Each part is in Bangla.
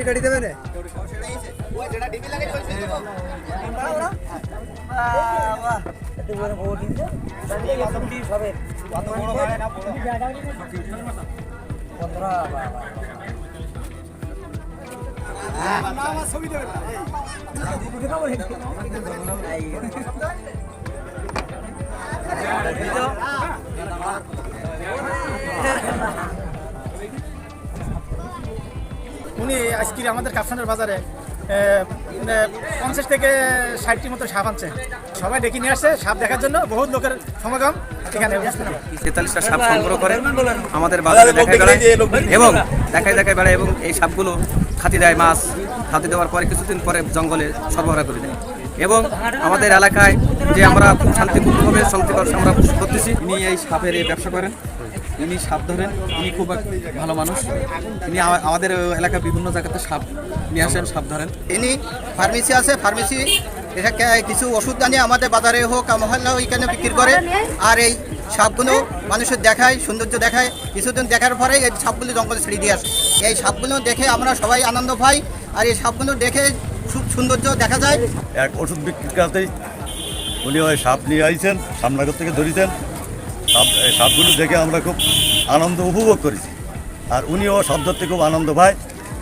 গাড়ি দেবে না ছবি দেবে উনি আজকে আমাদের কাপসানের বাজারে 50 থেকে 60টির মতো সাপ আনছে। সবাই ডেকে নিয়ে আসছে সাপ দেখার জন্য, বহুত লোকের সমাগম এখানে। 43টা সাপ সংগ্রহ করে আমাদের বাজারে দেখায় বেড়ায় এবং দেখায় বেড়ায় এবং এই সাপগুলো খাতি দেয়, মাছ খাতি দেওয়ার পরে কিছুদিন পরে জঙ্গলে সরবরাহ করে দেয়। এবং আমাদের এলাকায় যে আমরা খুব শান্তিপূর্ণভাবে আমরা করতেছি। ইনি এই সাপের এই ব্যবসা করেন, ইনি সাপ ধরেন, ইনি খুব ভালো মানুষ। ইনি আমাদের এলাকায় বিভিন্ন জায়গাতে সাপ নিয়ে আসেন, সাপ ধরেন। ইনি ফার্মেসি আছে, ফার্মেসি কিছু ওষুধ আনিয়ে আমাদের বাজারে হোক মহল্লা এখানে বিক্রি করে। আর এই সাপগুলো মানুষের দেখায়, সৌন্দর্য দেখায়। কিছুদিন দেখার পরে এই সাপগুলো জঙ্গলে ছেড়ে দিয়ে আসে। এই সাপগুলো দেখে আমরা সবাই আনন্দ পাই। আর এই সাপগুলো দেখে খুব সৌন্দর্য দেখা যায়। এক ওষুধ বিক্রেতাতেই উনি ওই সাপ নিয়ে আইছেন, সামনগর থেকে ধরেছেন। সাপগুলো দেখে আমরা খুব আনন্দ উপভোগ করেছি। আর উনিও সাপ ধরতে খুব আনন্দ পায়।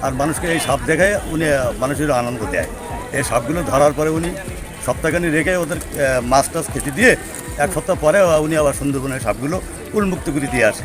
আর মানুষকে এই সাপ দেখায় উনি মানুষের আনন্দ দেয়। এই সাপগুলো ধরার পরে উনি সপ্তাহখানি রেখে ওদের মাছ টাছ খেতে দিয়ে 1 সপ্তাহ পরে উনি আবার সুন্দরবনের সাপগুলো উন্মুক্ত করে দিয়ে আসে।